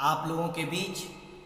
आप लोगों के बीच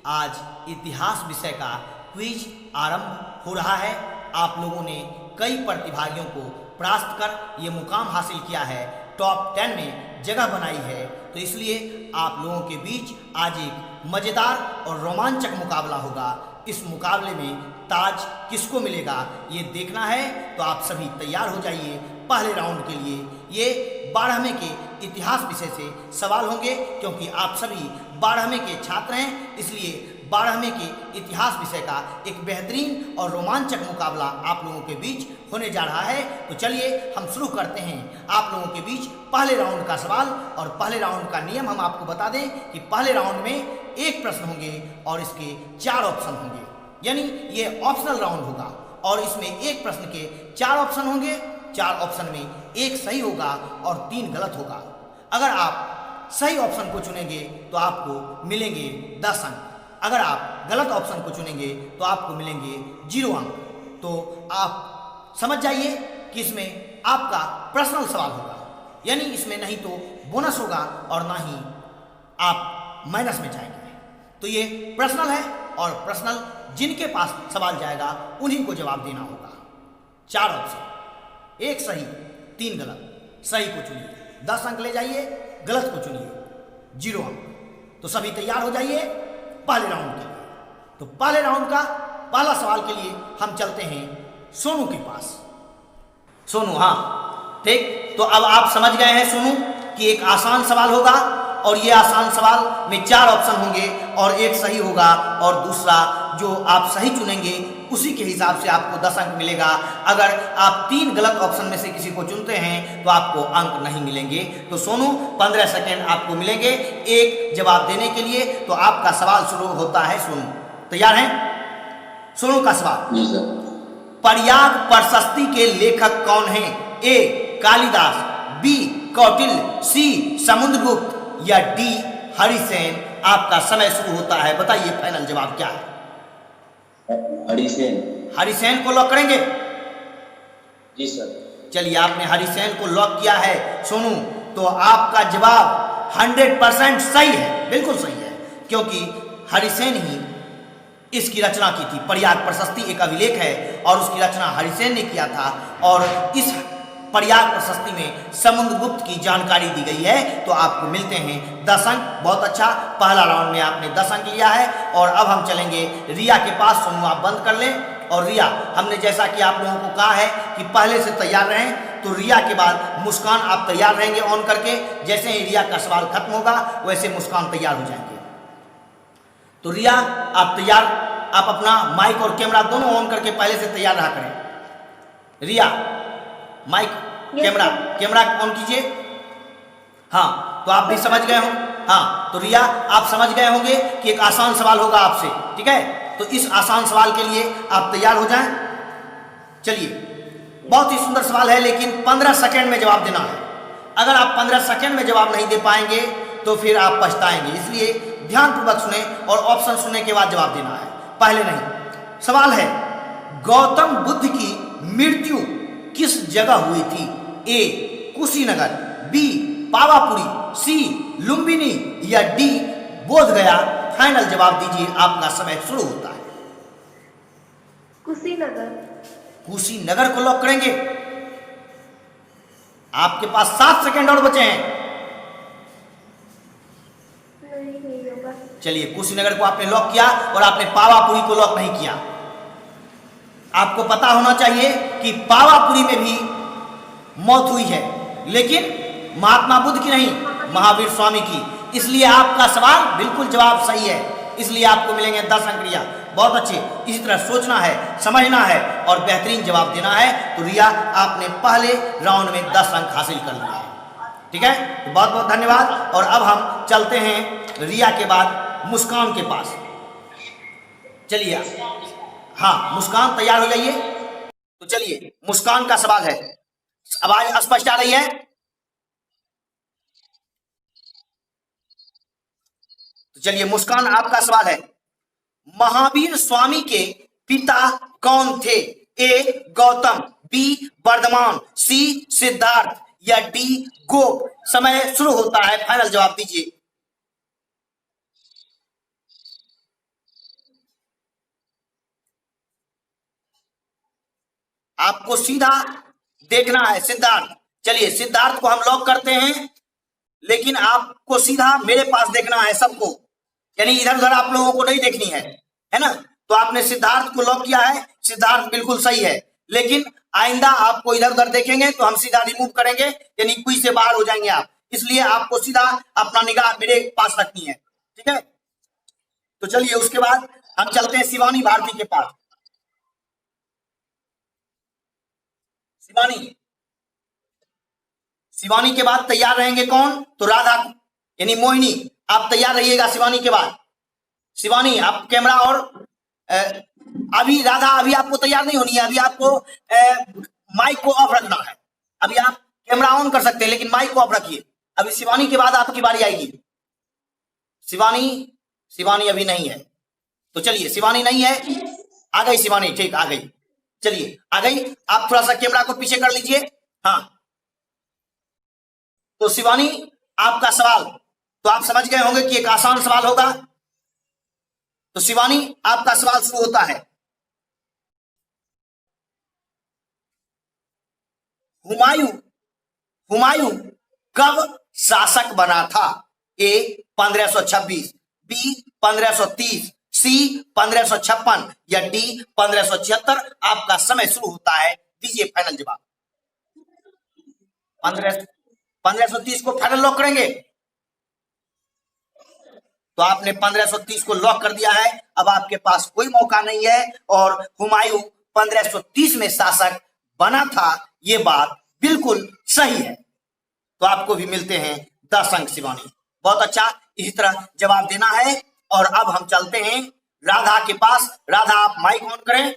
आज इतिहास विषय का क्विज आरंभ हो रहा है। आप लोगों ने कई प्रतिभागियों को परास्त कर ये मुकाम हासिल किया है, टॉप 10 में जगह बनाई है। तो इसलिए आप लोगों के बीच आज एक मज़ेदार और रोमांचक मुकाबला होगा। इस मुकाबले में ताज किसको मिलेगा ये देखना है, तो आप सभी तैयार हो जाइए पहले राउंड के लिए। ये 12वें के इतिहास विषय से सवाल होंगे, क्योंकि आप सभी 12वें के छात्र हैं, इसलिए 12वें के इतिहास विषय का एक बेहतरीन और रोमांचक मुकाबला आप लोगों के बीच होने जा रहा है। तो चलिए हम शुरू करते हैं आप लोगों के बीच पहले राउंड का सवाल। और पहले राउंड का नियम हम आपको बता दें कि पहले राउंड में एक प्रश्न होंगे और इसके 4 ऑप्शन होंगे, यानी ये ऑप्शनल राउंड होगा। और इसमें एक प्रश्न के 4 ऑप्शन होंगे, 4 ऑप्शन में एक सही होगा और 3 गलत होगा। अगर आप सही ऑप्शन को चुनेंगे तो आपको मिलेंगे 10 अंक। अगर आप गलत ऑप्शन को चुनेंगे तो आपको मिलेंगे 0 अंक। तो आप समझ जाइए कि इसमें आपका पर्सनल सवाल होगा, यानी इसमें नहीं तो बोनस होगा और ना ही आप माइनस में जाएंगे। तो ये पर्सनल है और पर्सनल जिनके पास सवाल जाएगा उन्हीं को जवाब देना होगा। 4 ऑप्शन, एक सही 3 गलत। सही को चुनिए 10 अंक ले जाइए, गलत को चुनिए 0 अंक। तो सभी तैयार हो जाइए पहले राउंड के लिए। तो पहले राउंड का पहला सवाल के लिए हम चलते हैं सोनू के पास। सोनू, हाँ ठीक। तो अब आप समझ गए हैं सोनू कि एक आसान सवाल होगा और ये आसान सवाल में 4 ऑप्शन होंगे और एक सही होगा, और दूसरा जो आप सही चुनेंगे उसी के हिसाब से आपको 10 अंक मिलेगा। अगर आप 3 गलत ऑप्शन में से किसी को चुनते हैं तो आपको अंक नहीं मिलेंगे। तो सोनू 15 सेकेंड आपको मिलेंगे एक जवाब देने के लिए। तो आपका सवाल शुरू होता है। सोनू तैयार हैं? सोनू का सवाल, प्रयाग प्रशस्ति के लेखक कौन हैं? ए कालिदास, बी कौटिल्य, सी समुद्रगुप्त या डी हरिसेन। आपका समय शुरू होता है, बताइए फाइनल जवाब क्या है? हरिसेन। हरिसेन को लॉक करेंगे? जी सर। चलिए, आपने हरिसेन को लॉक किया है सोनू। तो आपका जवाब 100% सही है, बिल्कुल सही है, क्योंकि हरिसेन ही इसकी रचना की थी। प्रयाग प्रशस्ति एक अभिलेख है और उसकी रचना हरिसेन ने किया था। और इस प्रयाग प्रशस्ति में समुद्रगुप्त की जानकारी दी गई है। तो आपको मिलते हैं 10 अंक। बहुत अच्छा, पहला राउंड में आपने 10 अंक लिया है। और अब हम चलेंगे रिया के पास। सोनू आप बंद कर लें। और रिया, हमने जैसा कि आप लोगों को कहा है कि पहले से तैयार रहें, तो रिया के बाद मुस्कान आप तैयार रहेंगे ऑन करके। जैसे ही रिया का सवाल खत्म होगा वैसे मुस्कान तैयार हो जाएंगे। तो रिया आप तैयार, आप अपना माइक और कैमरा दोनों ऑन करके पहले से तैयार रहा करें। रिया माइक कैमरा ऑन कीजिए। हाँ, तो आप भी समझ गए हो। हाँ, तो रिया आप समझ गए होंगे कि एक आसान सवाल होगा आपसे, ठीक है? तो इस आसान सवाल के लिए आप तैयार हो जाएं। चलिए, बहुत ही सुंदर सवाल है, लेकिन 15 सेकंड में जवाब देना है। अगर आप 15 सेकंड में जवाब नहीं दे पाएंगे तो फिर आप पछताएंगे। इसलिए ध्यानपूर्वक सुने और ऑप्शन सुनने के बाद जवाब देना है, पहले नहीं। सवाल है, गौतम बुद्ध की मृत्यु किस जगह हुई थी? ए कुशीनगर, बी पावापुरी, सी लुम्बिनी या डी बोधगया। फाइनल जवाब दीजिए, आपका समय शुरू होता है। कुशीनगर। कुशीनगर को लॉक करेंगे? आपके पास 7 सेकंड और बचे हैं। नहीं होगा। चलिए, कुशीनगर को आपने लॉक किया और आपने पावापुरी को लॉक नहीं किया। आपको पता होना चाहिए कि पावापुरी में भी मौत हुई है, लेकिन महात्मा बुद्ध की नहीं, महावीर स्वामी की। इसलिए आपका सवाल बिल्कुल जवाब सही है, इसलिए आपको मिलेंगे 10 अंक। रिया बहुत अच्छे, इसी तरह सोचना है, समझना है और बेहतरीन जवाब देना है। तो रिया आपने पहले राउंड में 10 अंक हासिल कर लिया है, ठीक है? तो बहुत बहुत धन्यवाद। और अब हम चलते हैं रिया के बाद मुस्कान के पास। चलिए, हाँ मुस्कान तैयार हो जाइए। तो चलिए, मुस्कान का सवाल है। आवाज स्पष्ट आ रही है? तो चलिए, मुस्कान आपका सवाल है, महावीर स्वामी के पिता कौन थे? ए गौतम, बी वर्धमान, सी सिद्धार्थ या डी गोप। समय शुरू होता है, फाइनल जवाब दीजिए। आपको सीधा देखना है सिद्धार्थ। चलिए सिद्धार्थ को हम लॉक करते हैं, लेकिन आपको सीधा मेरे पास देखना है सबको, यानी इधर उधर आप लोगों को नहीं देखनी है ना। तो आपने सिद्धार्थ को लॉक किया है, सिद्धार्थ बिल्कुल सही है, लेकिन आइंदा आपको इधर उधर देखेंगे तो हम सीधा रिमूव करेंगे, यानी क्विज से बाहर हो जाएंगे आप, इसलिए आपको सीधा अपना निगाह मेरे पास रखनी है, ठीक है। तो चलिए उसके बाद हम चलते हैं शिवानी भारती के पास। शिवानी के बाद तैयार रहेंगे कौन, तो राधा यानी मोहिनी, आप तैयार रहिएगा शिवानी के बाद। शिवानी आप कैमरा और अभी राधा अभी आपको तैयार नहीं होनी है, अभी आपको माइक को ऑफ रखना है। अभी आप कैमरा ऑन कर सकते हैं लेकिन माइक को ऑफ रखिए। अभी शिवानी के बाद आपकी बारी आएगी। शिवानी अभी नहीं है, तो चलिए शिवानी नहीं है, आ गई शिवानी, ठीक आ गई, चलिए आ गई। आप थोड़ा सा कैमरा को पीछे कर लीजिए। हाँ, तो शिवानी आपका सवाल तो आप समझ गए होंगे कि एक आसान सवाल होगा। तो शिवानी आपका सवाल शुरू होता है। हुमायूं कब शासक बना था? ए 1526, बी 1530, सी 1556 या डी 1576? आपका समय शुरू होता है, दीजिए फाइनल जवाब। 1530 को फाइनल लॉक करेंगे? तो आपने 1530 को लॉक कर दिया है, अब आपके पास कोई मौका नहीं है। और हुमायूं 1530 में शासक बना था, ये बात बिल्कुल सही है। तो आपको भी मिलते हैं 10 अंक शिवानी, बहुत अच्छा, इसी तरह जवाब देना है। और अब हम चलते हैं राधा के पास। राधा आप माइक ऑन करें,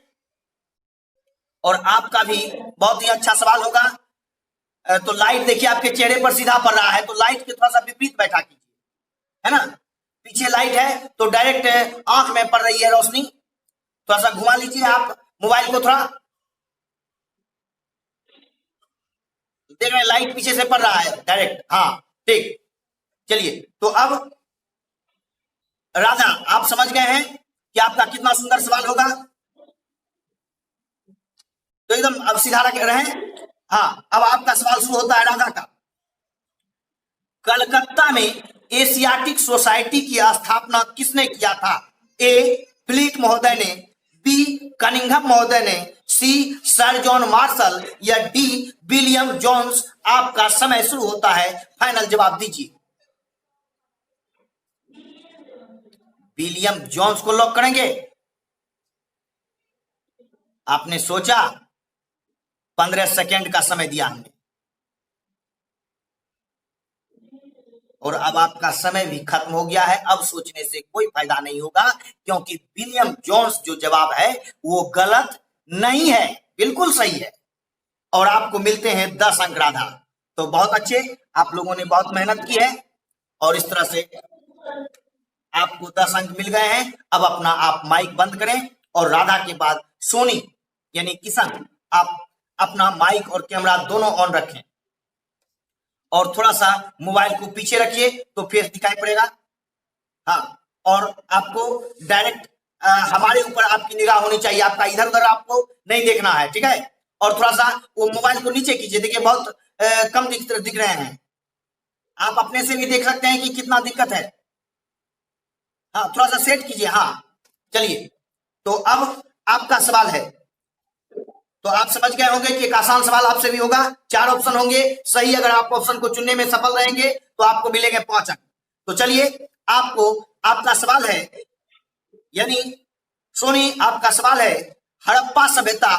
और आपका भी बहुत ही अच्छा सवाल होगा। तो लाइट देखिए आपके चेहरे पर सीधा पड़ रहा है, तो लाइट के थोड़ा सा विपरीत बैठा कीजिए, है ना। पीछे लाइट है तो डायरेक्ट आंख में पड़ रही है रोशनी, थोड़ा सा घुमा लीजिए आप मोबाइल को, थोड़ा देख रहे हैं लाइट पीछे से पड़ रहा है डायरेक्ट, हाँ ठीक। चलिए तो अब राधा आप समझ गए हैं कि आपका कितना सुंदर सवाल होगा, तो एकदम अब सीधा रख रहे हैं। हाँ, अब आपका सवाल शुरू होता है राधा का। कलकत्ता में एशियाटिक सोसाइटी की स्थापना किसने किया था? ए फिलिप महोदय ने, बी कनिंघम महोदय ने, सी सर जॉन मार्शल या डी विलियम जोन्स? आपका समय शुरू होता है, फाइनल जवाब दीजिए। विलियम जोन्स को लॉक करेंगे? आपने सोचा, 15 सेकेंड का समय दिया हमने, और अब आपका समय भी खत्म हो गया है। अब सोचने से कोई फायदा नहीं होगा, क्योंकि विलियम जोन्स जो जवाब है वो गलत नहीं है, बिल्कुल सही है। और आपको मिलते हैं 10 अंक राधा। तो बहुत अच्छे, आप लोगों ने बहुत मेहनत की है, और इस तरह से आपको 10 अंक मिल गए हैं। अब अपना आप माइक बंद करें, और राधा के बाद सोनी यानी किशन, आप अपना माइक और कैमरा दोनों ऑन रखें, और थोड़ा सा मोबाइल को पीछे रखिए तो फेस दिखाई पड़ेगा। हाँ, और आपको डायरेक्ट हमारे ऊपर आपकी निगाह होनी चाहिए, आपका इधर उधर आपको नहीं देखना है, ठीक है। और थोड़ा सा वो मोबाइल को नीचे कीजिए, देखिए बहुत कम दिख रहे हैं, आप अपने से भी देख सकते हैं कि कितना दिक्कत है। हाँ, थोड़ा सा सेट कीजिए। हाँ चलिए, तो अब आपका सवाल है। तो आप समझ गए होंगे कि एक आसान सवाल आपसे भी होगा, 4 ऑप्शन होंगे सही, अगर आप ऑप्शन को चुनने में सफल रहेंगे तो आपको मिलेंगे 5 अंक। तो चलिए, आपको आपका सवाल है, यानी सोनी आपका सवाल है, हड़प्पा सभ्यता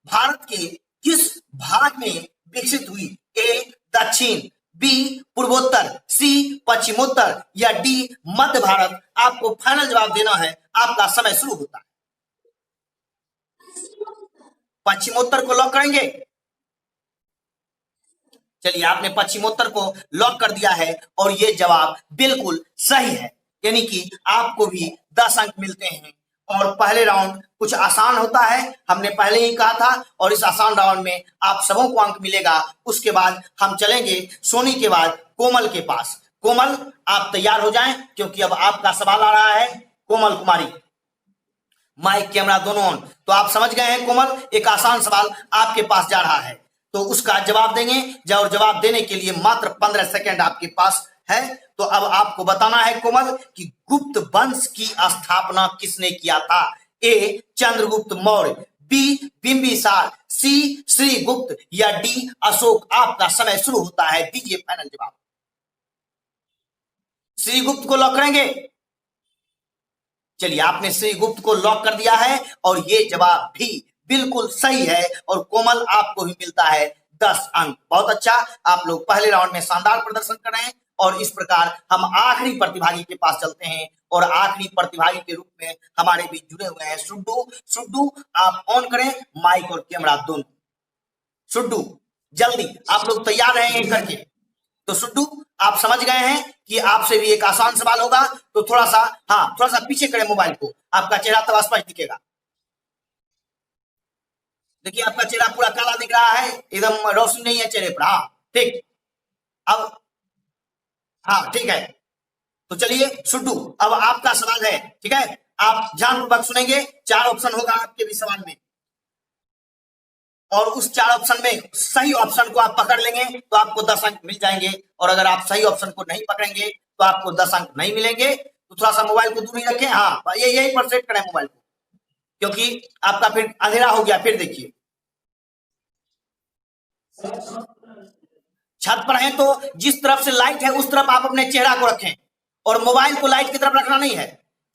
भारत के किस भाग में विकसित हुई? ए दक्षिण, बी पूर्वोत्तर, सी पश्चिमोत्तर या डी मध्य भारत? आपको फाइनल जवाब देना है, आपका समय शुरू होता है। पश्चिमोत्तर को लॉक करेंगे? चलिए, आपने पश्चिमोत्तर को लॉक कर दिया है, और ये जवाब बिल्कुल सही है, यानी कि आपको भी 10 अंक मिलते हैं। और पहले राउंड कुछ आसान होता है, हमने पहले ही कहा था, और इस आसान राउंड में आप सबों को अंक मिलेगा। उसके बाद हम चलेंगे सोनी के बाद कोमल के पास। कोमल आप तैयार हो जाएं, क्योंकि अब आपका सवाल आ रहा है। कोमल कुमारी, माइक कैमरा दोनों ऑन। तो आप समझ गए हैं कोमल, एक आसान सवाल आपके पास जा रहा है, तो उसका जवाब देंगे और जवाब देने के लिए मात्र 15 सेकंड आपके पास है। तो अब आपको बताना है कोमल कि गुप्त वंश की स्थापना किसने किया था? ए चंद्रगुप्त मौर्य, बी बिंबिसार, सी श्रीगुप्त या डी अशोक। आपका समय शुरू होता है, दीजिए फाइनल जवाब। श्रीगुप्त को लॉक करेंगे? चलिए, आपने श्रीगुप्त को लॉक कर दिया है और ये जवाब भी बिल्कुल सही है और कोमल आपको भी मिलता है 10 अंक। बहुत अच्छा, आप लोग पहले राउंड में शानदार प्रदर्शन कर रहे हैं और इस प्रकार हम आखिरी प्रतिभागी के पास चलते हैं और आखिरी प्रतिभागी के रूप में हमारे बीच जुड़े हुए हैं सुड्डू। सुड्डू, आप ऑन करें माइक और कैमरा दोनों। सुड्डू जल्दी, आप लोग तैयार रहें करके। तो सुड्डू, आप समझ गए हैं कि आपसे भी एक आसान सवाल होगा, तो थोड़ा सा पीछे करें मोबाइल को, आपका चेहरा तब स्पष्ट दिखेगा। देखिए, आपका चेहरा पूरा काला दिख रहा है, एकदम रोशनी नहीं है चेहरे पर। हाँ ठीक, अब हाँ ठीक है। तो चलिए सुड्डू, अब आपका सवाल है, ठीक है? आप ध्यानपूर्वक सुनेंगे, 4 ऑप्शन होगा आपके भी सवाल में और उस 4 ऑप्शन में सही ऑप्शन को आप पकड़ लेंगे तो आपको 10 अंक मिल जाएंगे और अगर आप सही ऑप्शन को नहीं पकड़ेंगे तो आपको 10 अंक नहीं मिलेंगे। तो थोड़ा सा मोबाइल को दूर ही रखें। हाँ, यही पर सेट करें मोबाइल को, क्योंकि आपका फिर अंधेरा हो गया। फिर देखिए, छत पर हैं तो जिस तरफ से लाइट है उस तरफ आप अपने चेहरा को रखें और मोबाइल को लाइट की तरफ रखना नहीं है,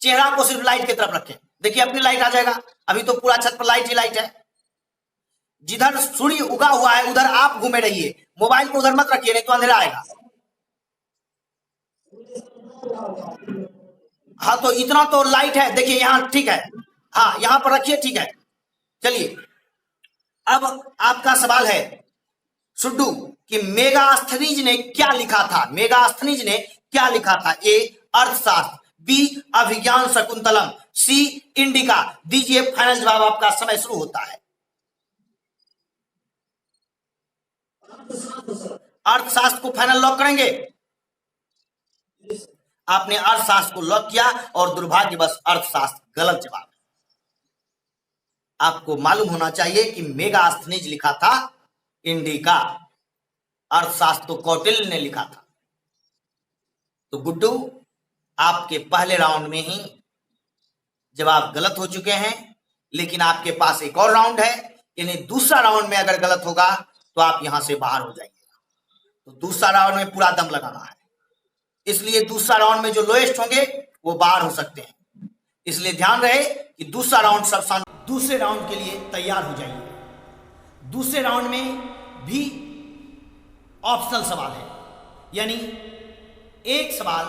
चेहरा को सिर्फ लाइट की तरफ रखें। देखिए, अपनी लाइट आ जाएगा। अभी तो पूरा छत पर लाइट ही लाइट है। जिधर सूर्य उगा हुआ है उधर आप घूमे रहिए, मोबाइल को उधर मत रखिए, नहीं तो अंधेरा आएगा। हाँ, तो इतना तो लाइट है, देखिए यहाँ ठीक है। हाँ, यहां पर रखिए, ठीक है। चलिए, अब आपका सवाल है सुड्डू कि मेगास्थनीज ने क्या लिखा था? मेगास्थनीज ने क्या लिखा था? ए अर्थशास्त्र, बी अभिज्ञान शकुंतलम, सी इंडिका। दीजिए फाइनल जवाब, आपका समय शुरू होता है। अर्थशास्त्र को फाइनल लॉक करेंगे? आपने अर्थशास्त्र को लॉक किया और दुर्भाग्यवश अर्थशास्त्र गलत जवाब है। आपको मालूम होना चाहिए कि मेगास्थनीज लिखा था इंडिका, अर्थशास्त्र तो कौटिल्य ने लिखा था। तो गुड्डू, आपके पहले राउंड में ही जवाब गलत हो चुके हैं, लेकिन आपके पास एक और राउंड है, यानी दूसरा राउंड में अगर गलत होगा तो आप यहां से बाहर हो जाइएगा। तो दूसरा राउंड में पूरा दम लगाना है, इसलिए दूसरा राउंड में जो लोएस्ट होंगे वो बाहर हो सकते हैं। इसलिए ध्यान रहे कि दूसरा राउंड सब शांत। दूसरे राउंड के लिए तैयार हो जाइए। दूसरे राउंड में भी ऑप्शनल सवाल है, यानी एक सवाल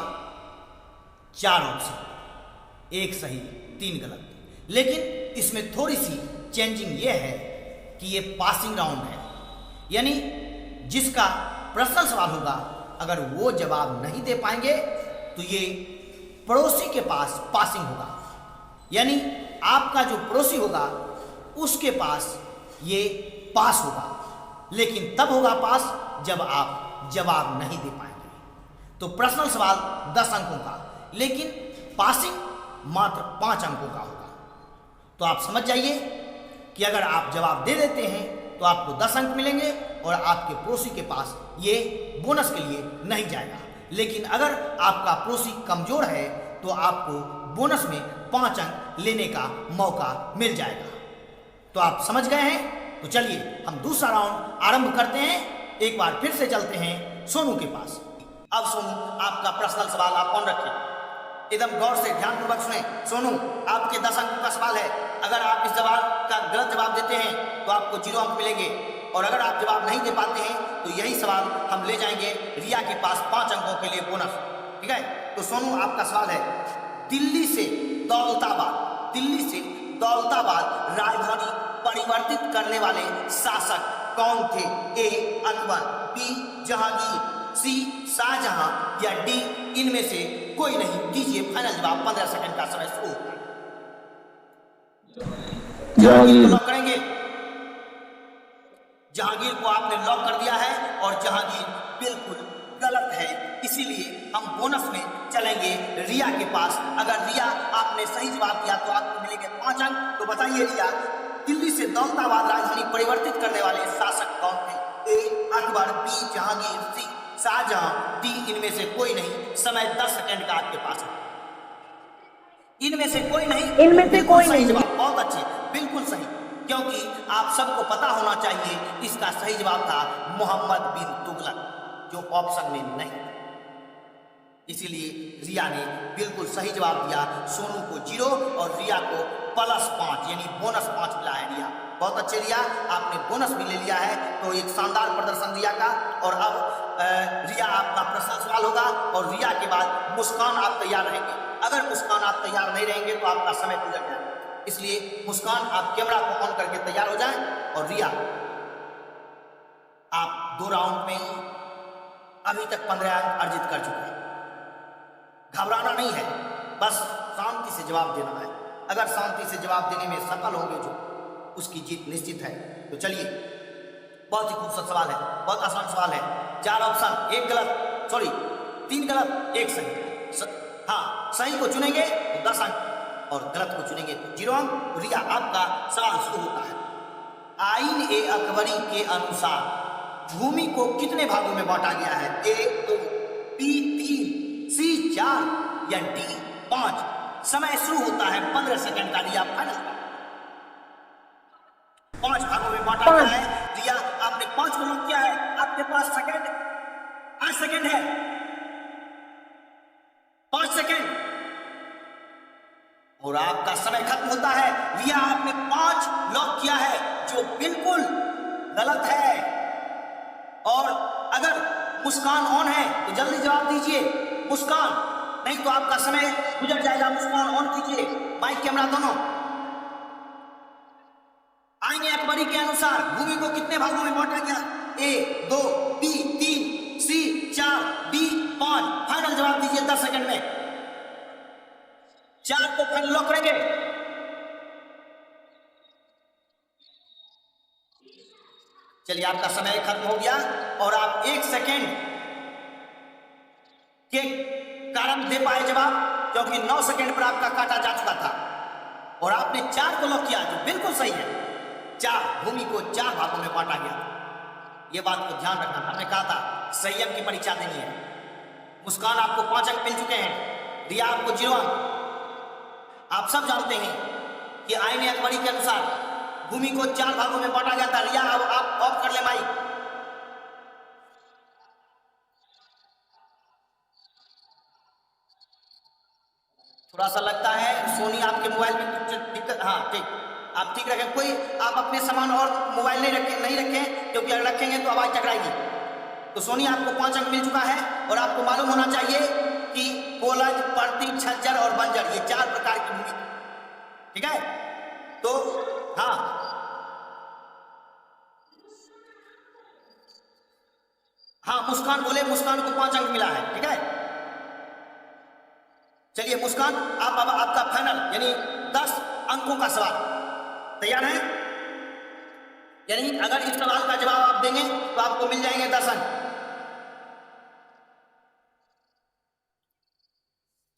4 ऑप्शन, एक सही 3 गलत। लेकिन इसमें थोड़ी सी चेंजिंग ये है कि ये पासिंग राउंड है, यानी जिसका प्रश्न सवाल होगा अगर वो जवाब नहीं दे पाएंगे तो ये पड़ोसी के पास पासिंग होगा, यानी आपका जो पड़ोसी होगा उसके पास ये पास होगा, लेकिन तब होगा पास जब आप जवाब नहीं दे पाएंगे। तो प्रश्नल सवाल 10 अंकों का, लेकिन पासिंग मात्र 5 अंकों का होगा। तो आप समझ जाइए कि अगर आप जवाब दे देते हैं तो आपको 10 अंक मिलेंगे और आपके पड़ोसी के पास ये बोनस के लिए नहीं जाएगा। लेकिन अगर आपका पड़ोसी कमजोर है तो आपको बोनस में 5 अंक लेने का मौका मिल जाएगा। तो आप समझ गए हैं? तो चलिए हम दूसरा राउंड आरंभ करते हैं। एक बार फिर से चलते हैं सोनू के पास। अब सोनू, आपका पर्सनल सवाल आप ऑन रखें, एकदम गौर से ध्यानपूर्वक सुने। सोनू, आपके 10 अंकों का सवाल है। अगर आप इस सवाल का गलत जवाब देते हैं तो आपको 0 अंक मिलेंगे और अगर आप जवाब नहीं दे पाते हैं तो यही सवाल हम ले जाएंगे रिया के पास 5 अंकों के लिए बोनस, ठीक है? तो सोनू, आपका सवाल है, दिल्ली से दौलताबाद राजधानी परिवर्तित करने वाले शासक कौन थे? ए अकबर, बी जहांगीर, सी शाहजहां या डी इनमें से कोई नहीं। दीजिए फाइनल जवाब, 15 सेकंड का समय शुरू होता है। जहांगीर लॉक करेंगे? जहांगीर को आपने लॉक कर दिया है और जहांगीर बिल्कुल गलत है, इसीलिए हम बोनस में चलेंगे रिया के पास। अगर रिया आपने सही जवाब दिया तो आपको मिलेंगे 5 अंक। तो बताइए रिया, दिल्ली से दौलताबाद राजधानी परिवर्तित करने वाले शासक कौन थे? ए अकबर, बी जहांगीर, सी शाहजहां, डी इनमें से कोई नहीं। समय 10 सेकंड का आपके पास है। इनमें से कोई नहीं, इनमें से कोई नहीं। जवाब बहुत अच्छे, बिल्कुल सही, क्योंकि आप सबको पता होना चाहिए इसका सही जवाब था मोहम्मद बिन तुगलक, जो ऑप्शन में नहीं। इसीलिए रिया ने बिल्कुल सही जवाब दिया। सोनू को 0 और रिया को +5 यानी बोनस 5 मिला है। रिया बहुत अच्छे, रिया आपने बोनस भी ले लिया है, तो एक शानदार प्रदर्शन रिया का। और अब रिया आपका प्रश्न सवाल होगा और रिया के बाद मुस्कान आप तैयार रहेंगे। अगर मुस्कान आप तैयार नहीं रहेंगे तो आपका समय गुजर जाएगा। इसलिए मुस्कान आप कैमरा को ऑन करके तैयार हो जाएं। और रिया आप 2 राउंड में अभी तक 15 अंक अर्जित कर चुके हैं। घबराना नहीं है, बस शांति से जवाब देना है। अगर शांति से जवाब देने में सफल होंगे जो, उसकी जीत निश्चित है। तो चलिए, बहुत ही खूबसूरत सवाल है, बहुत आसान सवाल है। 4 ऑप्शन, 1 गलत, सॉरी 3 गलत 1 सही। हाँ, सही को चुनेंगे तो 10 अंक और गलत को चुनेंगे तो 0 अंक। रिया आपका सवाल शुरू होता है। आईन ए अकबरी के अनुसार भूमि को कितने भागों में बांटा गया है? ए 2, बी 3, सी 4 या डी 5। समय शुरू होता है 15 सेकंड का। रिया फाइनल 5 भागों में बांटा गया है। रिया आपने 5 को लॉक किया है। आपके पास सेकंड 8 सेकंड है, 5 सेकंड और आपका समय खत्म होता है। रिया आपने 5 लॉक किया है, जो बिल्कुल गलत है। और अगर मुस्कान ऑन है तो जल्दी जवाब दीजिए मुस्कान, नहीं तो आपका समय गुजर जाएगा। मुस्कान ऑन कीजिए, माइक कैमरा दोनों। आईन अकबरी के अनुसार भूमि को कितने भागों में बांटा गया? ए 2, बी 3, सी 4, डी 5। फाइनल जवाब दीजिए 10 सेकंड में। 4 को फाइनल लॉक करेंगे। चलिए, आपका समय खत्म हो गया और आप 1 सेकंड के कारण दे पाए जवाब, क्योंकि 9 सेकंड पर आपका काटा जा चुका था और आपने 4 को लॉक किया, जो बिल्कुल सही है। 4 भूमि को 4 भागों में बांटा गया। ये बात को ध्यान रखना, हमने कहा था संयम की परीक्षा देनी है। मुस्कान आपको 5 अंक मिल चुके हैं, रिया आपको 0 अंक। आप सब जानते हैं कि आईन अकबरी के अनुसार भूमि को 4 भागों में बांटा गया था। रिया अब आप ऑफ कर ले माइक। थोड़ा सा लगता है सोनी आपके मोबाइल में कुछ दिक्कत। हाँ ठीक, आप ठीक रखें। कोई आप अपने सामान और मोबाइल नहीं रखें, क्योंकि अगर रखेंगे तो आवाज टकराएगी। तो सोनी आपको 5 अंक मिल चुका है और आपको मालूम होना चाहिए कि कोलज, परती, छज्जर और बंजर, ये 4 प्रकार की भूमि, ठीक है। तो हाँ, हाँ मुस्कान बोले, मुस्कान को 5 अंक मिला है, ठीक है। चलिए मुस्कान, आप अब आपका फाइनल यानी 10 अंकों का सवाल तैयार है। यानी अगर इस सवाल का जवाब आप देंगे तो आपको मिल जाएंगे 10 अंक।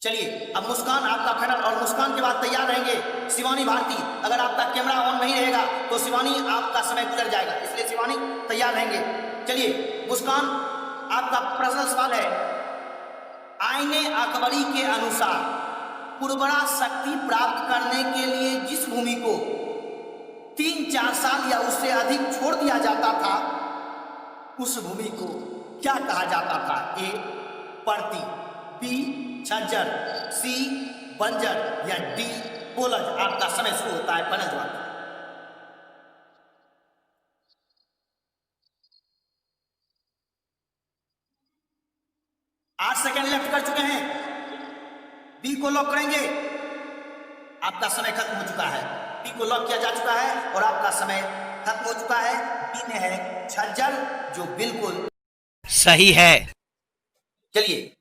चलिए अब मुस्कान आपका फाइनल, और मुस्कान के बाद तैयार रहेंगे शिवानी भारती। अगर आपका कैमरा ऑन नहीं रहेगा तो शिवानी आपका समय गुजर जाएगा, इसलिए शिवानी तैयार रहेंगे। चलिए मुस्कान, आपका प्रश्न सवाल है। आईने अकबरी के अनुसार उर्वरा शक्ति प्राप्त करने के लिए जिस भूमि को 3-4 साल या उससे अधिक छोड़ दिया जाता था, उस भूमि को क्या कहा जाता था? ए परती, बी छज्जर, सी बंजर या डी कोलज। आपका समय शुरू होता है, फाइनल जवाब। 8 सेकंड लेफ्ट कर चुके हैं। बी को लॉक करेंगे। आपका समय खत्म हो चुका है। बी को लॉक किया जा चुका है और आपका समय खत्म हो चुका है। बी में है छज्जर, जो बिल्कुल सही है। चलिए,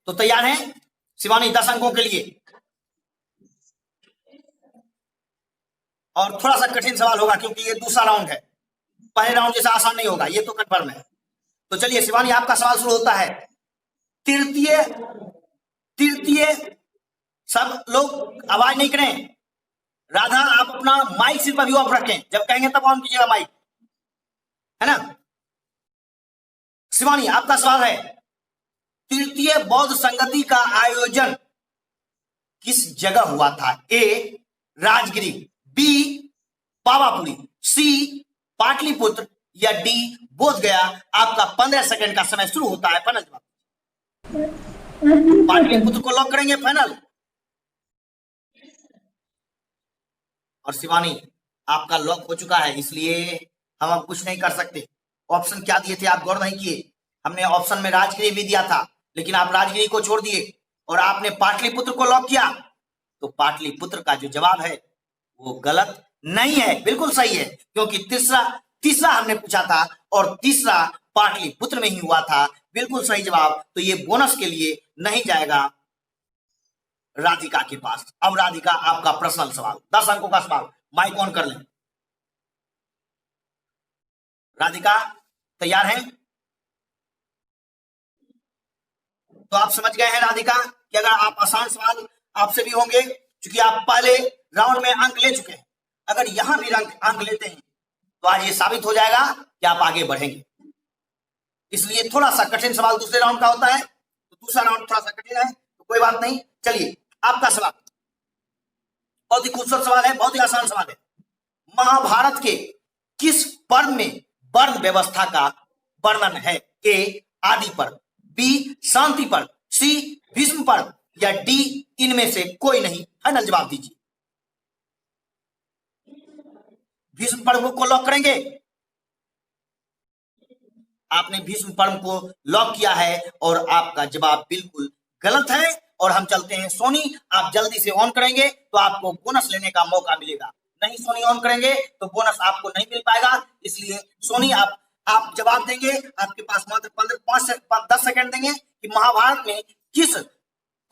तो तैयार हैं शिवानी 10 अंकों के लिए। और थोड़ा सा कठिन सवाल होगा क्योंकि ये दूसरा राउंड है, पहले राउंड जैसा आसान नहीं होगा, ये तो कन्फर्म है। तो चलिए शिवानी, आपका सवाल शुरू होता है। तृतीय तृतीय, सब लोग आवाज नहीं करें। राधा आप अपना माइक सिर्फ अभी ऑफ रखें, जब कहेंगे तब ऑन कीजिएगा माइक, है ना। शिवानी आपका सवाल है, तृतीय बौद्ध संगति का आयोजन किस जगह हुआ था? ए राजगिरी, बी पावापुरी, सी पाटलिपुत्र या डी बोध गया। आपका 15 सेकंड का समय शुरू होता है। फाइनल जवाब, पाटलिपुत्र को लॉक करेंगे फाइनल। और शिवानी आपका लॉक हो चुका है, इसलिए हम अब कुछ नहीं कर सकते। ऑप्शन क्या दिए थे आप गौर नहीं किए। हमने ऑप्शन में राजगिरी भी दिया था, लेकिन आप राजगिरी को छोड़ दिए और आपने पाटलिपुत्र को लॉक किया। तो पाटलिपुत्र का जो जवाब है वो गलत नहीं है, बिल्कुल सही है, क्योंकि तीसरा हमने पूछा था और तीसरा पाटलिपुत्र में ही हुआ था। बिल्कुल सही जवाब। तो ये बोनस के लिए नहीं जाएगा राधिका के पास। अब राधिका आपका पर्सनल सवाल, 10 अंकों का सवाल। माइक ऑन कर लें। राधिका तैयार हैं? तो आप समझ गए हैं राधिका कि अगर आप आसान सवाल आपसे भी होंगे, क्योंकि आप पहले राउंड में अंक ले चुके हैं, अगर यहां भी अंक लेते हैं तो आज ये साबित हो जाएगा कि आप आगे बढ़ेंगे। इसलिए थोड़ा सा कठिन सवाल दूसरे राउंड का होता है, तो दूसरा राउंड थोड़ा सा कठिन है, तो कोई बात नहीं। चलिए आपका सवाल बहुत ही खूबसूरत सवाल है, बहुत ही आसान सवाल है। महाभारत के किस पर्व में वर्ण व्यवस्था का वर्णन है? ए आदि पर्व, बी शांति पर्व, सी भीष्म पर्व या डी इनमें से कोई नहीं। फाइनल जवाब दीजिए। भीष्म पर्व को लॉक करेंगे? आपने भीष्म पर्व को लॉक किया है और आपका जवाब बिल्कुल गलत है। और हम चलते हैं सोनी, आप जल्दी से ऑन करेंगे तो आपको बोनस लेने का मौका मिलेगा। नहीं सोनी ऑन करेंगे तो बोनस आपको नहीं मिल पाएगा। इसलिए सोनी आप जवाब देंगे। आपके पास मात्र 10 सेकंड देंगे कि महाभारत में किस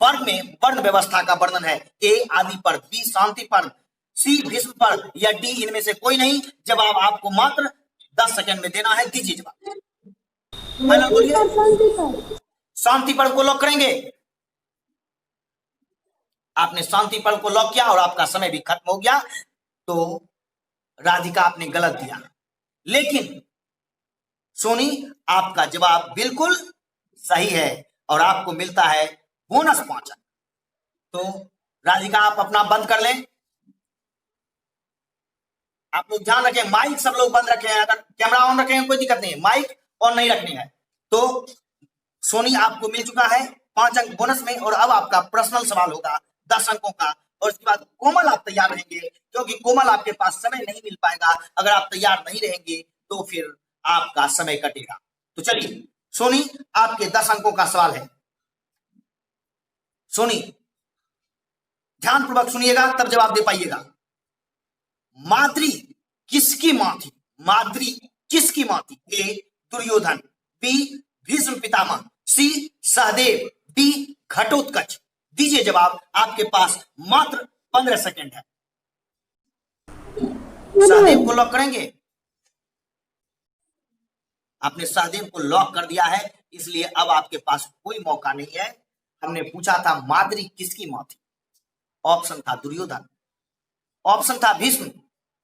पर्व में वर्ण व्यवस्था का वर्णन है? ए आदि पर्व, बी शांति पर्व, सी भीष्म पर्व या डी इनमें से कोई नहीं। जवाब आपको मात्र 10 सेकंड में देना है। दीजिए जवाब। फाइनल बोलिए। शांति पर्व को लॉक करेंगे? आपने शांति पर्व को लॉक किया और आपका समय भी खत्म हो गया। तो राधिका आपने गलत दिया, लेकिन सोनी आपका जवाब बिल्कुल सही है और आपको मिलता है बोनस 5 अंक। तो राधिका आप अपना बंद कर लें। आप लोग ध्यान रखें, माइक सब लोग बंद रखें। अगर कैमरा ऑन रखें कोई दिक्कत नहीं है, माइक ऑन नहीं रखनी है। तो सोनी आपको मिल चुका है 5 अंक बोनस में। और अब आपका पर्सनल सवाल होगा 10 अंकों का। और उसके बाद कोमल आप तैयार रहेंगे, क्योंकि कोमल आपके पास समय नहीं मिल पाएगा। अगर आप तैयार नहीं रहेंगे तो फिर आपका समय कटेगा। तो चलिए सोनी आपके 10 अंकों का सवाल है। सोनी ध्यानपूर्वक सुनिएगा तब जवाब दे पाइएगा। माद्री किसकी मां थी? माद्री किसकी मां थी? ए दुर्योधन, बी भीष्म पितामह, सी सहदेव, डी घटोत्कच। दीजिए जवाब। आपके पास मात्र 15 सेकंड है। सहदेव को लॉक करेंगे? आपने सहदेव को लॉक कर दिया है, इसलिए अब आपके पास कोई मौका नहीं है। हमने पूछा था माद्री किसकी मां थी। ऑप्शन था दुर्योधन, ऑप्शन था भीष्म,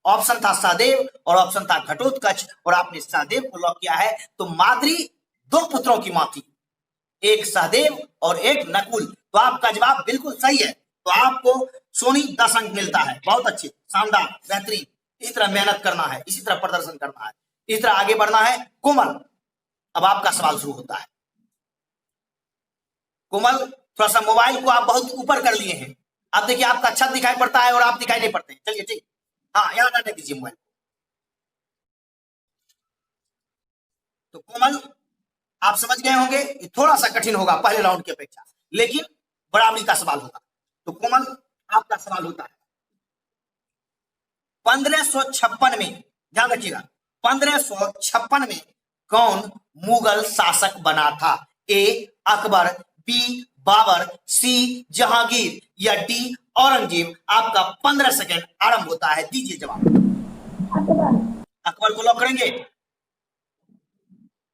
ऑप्शन था सहदेव और ऑप्शन था घटोत्कच। और आपने सहदेव को लॉक किया है। तो माद्री 2 पुत्रों की मां थी, एक सहदेव और एक नकुल। तो आपका जवाब बिल्कुल सही है। तो आपको सोनी 10 अंक मिलता है। बहुत अच्छे, शानदार, बेहतरीन। इसी तरह मेहनत करना है, इसी तरह प्रदर्शन करना है, इस तरह आगे बढ़ना है। कोमल अब आपका सवाल शुरू होता है। कोमल थोड़ा सा मोबाइल को आप बहुत ऊपर कर लिए हैं। आप देखिए आपका छत दिखाई पड़ता है और आप दिखाई नहीं पड़ते। चलिए ठीक, हाँ यहां रहने दीजिए मोबाइल। तो कोमल आप समझ गए होंगे, ये थोड़ा सा कठिन होगा पहले राउंड की अपेक्षा, लेकिन बराबरी का सवाल होगा। तो कोमल आपका सवाल होता है 1556 में, ध्यान रखिएगा, 1556 में कौन मुगल शासक बना था? ए अकबर, बी बाबर, सी जहांगीर या डी औरंगजेब। आपका 15 सेकंड आरंभ होता है। दीजिए जवाब। अकबर को लॉक करेंगे?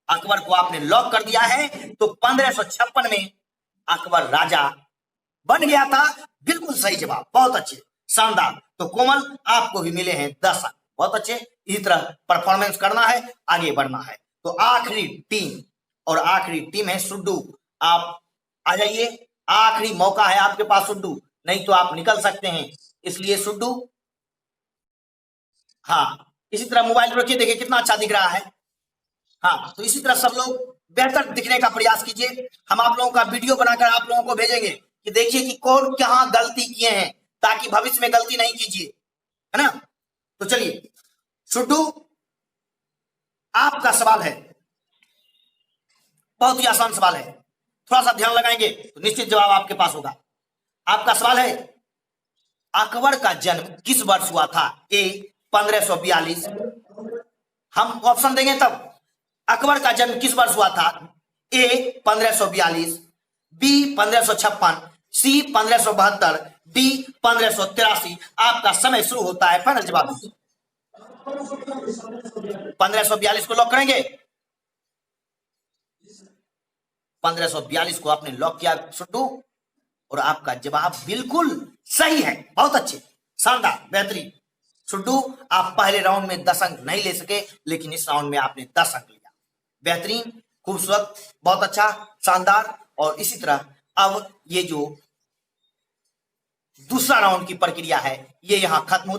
अकबर को आपने लॉक कर दिया है। तो 1556 में अकबर राजा बन गया था, बिल्कुल सही जवाब, बहुत अच्छे, शानदार। तो कोमल आपको भी मिले हैं 10 अंक, बहुत अच्छे। इसी तरह परफॉर्मेंस करना है, आगे बढ़ना है। तो आखिरी टीम, और आखिरी टीम है सुड्डू, आप आ जाइए, आखिरी मौका है आपके पास सुड्डू, नहीं तो आप निकल सकते हैं, इसलिए सुड्डू, हाँ इसी तरह मोबाइल रखिए, देखिए कितना अच्छा दिख रहा है। हाँ, तो इसी तरह सब लोग बेहतर दिखने का प्रयास कीजिए। हम आप लोगों का वीडियो बनाकर आप लोगों को भेजेंगे कि देखिए कि कौन कहां गलती किए हैं, ताकि भविष्य में गलती नहीं कीजिए, है ना। तो चलिए सुड्डू, आपका सवाल है, बहुत ही आसान सवाल है, थोड़ा सा ध्यान लगाएंगे तो निश्चित जवाब आपके पास होगा। आपका सवाल है, अकबर का जन्म किस वर्ष हुआ था? ए 1542, हम ऑप्शन देंगे तब। अकबर का जन्म किस वर्ष हुआ था? ए 1542, बी 1556, सी 1572, डी 1583। आपका समय शुरू होता है, फाइनल जवाब 1542 को लॉक करेंगे। 1542 को आपने लॉक किया सुड्डू, और आपका जवाब बिल्कुल सही है, बहुत अच्छे, शानदार, बेहतरीन। सुड्डू, आप पहले राउंड में 10 अंक नहीं ले सके, लेकिन इस राउंड में आपने 10 अंक लिया, बेहतरीन, खूबसूरत, बहुत अच्छा, शानदार। और इसी तरह अब ये जो दूसरा राउंड की प्रक्रिया है, ये यहां खत्म हो